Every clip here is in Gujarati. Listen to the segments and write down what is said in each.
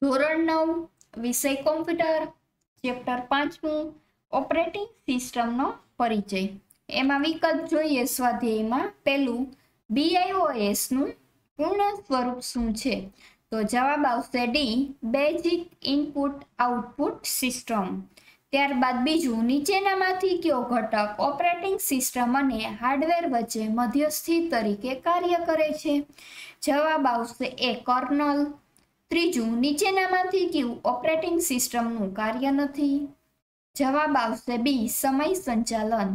ધોરણ 9 વિષય કોમ્પ્યુટર ચેપ્ટર 5મું ઓપરેટિંગ સિસ્ટમનો પરિચય. એમાં વિકલ્પ જોઈએ સ્વાધ્યાયમાં. પહેલું BIOS નું પૂર્ણ સ્વરૂપ શું છે? તો જવાબ આવશે D, basic input output system. ત્યારબાદ બીજું, નીચેનામાંથી કયો ઘટક ઓપરેટિંગ સિસ્ટમ અને હાર્ડવેર વચ્ચે મધ્યસ્થી તરીકે કાર્ય કરે છે? જવાબ આવશે એ, કર્નલ. ત્રીજું, નીચેનામાંથી કયું ઓપરેટિંગ સિસ્ટમનું કાર્ય નથી? જવાબ આવશે બી, સમય સંચાલન.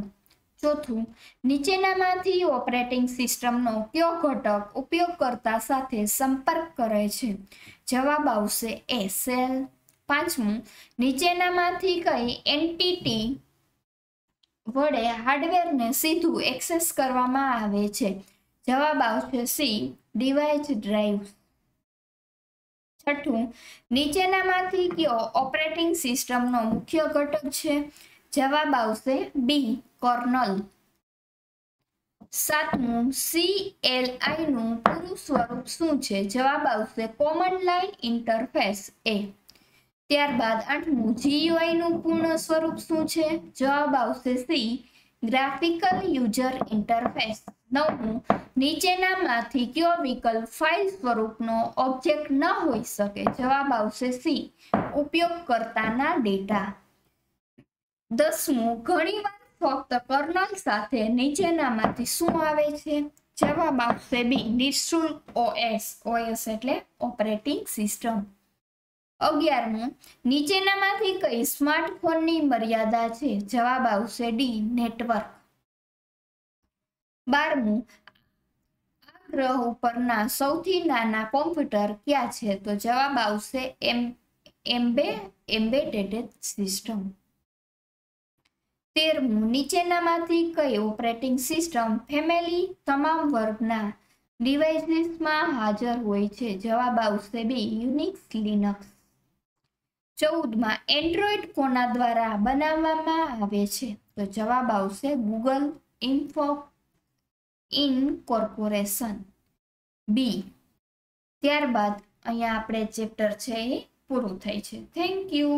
ચોથું, નીચેનામાંથી ઓપરેટિંગ સિસ્ટમનો કયો ઘટક ઉપયોગકર્તા સાથે સંપર્ક કરે છે? જવાબ આવશે એ, સેલ. પાંચમું, નીચેનામાંથી કઈ એન્ટિટી વડે હાર્ડવેરને સીધું એક્સેસ કરવામાં આવે છે? જવાબ આવશે સી, ડિવાઇસ ડ્રાઇવ્સ. છઠ્ઠું, નીચેનામાંથી કયો ઓપરેટિંગ સિસ્ટમનો મુખ્ય ઘટક છે? જવાબ આવશે બી, કર્નલ. સાતમું, CLI નું પૂરું સ્વરૂપ શું છે? જવાબ આવશે કોમન લાઇન ઇન્ટરફેસ એ. ત્યારબાદ આઠમું, GUI નું પૂર્ણ સ્વરૂપ શું છે? જવાબ આવશે સી, ગ્રાફિકલ યુઝર ઇન્ટરફેસ. નવમું, નીચેનામાંથી કયો વિકલ્પ ફાઇલ સ્વરૂપનો ઓબ્જેક્ટ ન હોઈ શકે? જવાબ આવશે સી, ઉપયોગકર્તાના ડેટા. દસમું, ઘણીવાર ફક્ત કર્નલ સાથે નીચેનામાંથી શું આવે છે? જવાબ આવશે બી, નિઃશુલ્ક OS. OS એટલે ઓપરેટિંગ સિસ્ટમ. 11મું, નીચેનામાંથી કઈ સ્માર્ટફોનની મર્યાદા છે? જવાબ આવશે ડી, નેટવર્ક. 12મું, આ ગ્રહ ઉપરના સૌથી નાના કોમ્પ્યુટર ક્યાં છે? તો જવાબ આવશે એમ્બેડેડ સિસ્ટમ. 13મું, નીચેનામાંથી કઈ ઓપરેટિંગ સિસ્ટમ ફેમિલી તમામ વર્ગના ડિવાઇસીસમાં હાજર હોય છે? જવાબ આવશે બી, યુનિક્સ લિનક્સ. 14માં, એન્ડ્રોઈડ કોના દ્વારા બનાવવામાં આવે છે? તો જવાબ આવશે ગૂગલ ઇન્કોર્પોરેશન, બી. ત્યારબાદ અહીંયા આપણે ચેપ્ટર છે એ પૂરું થાય છે. Thank you.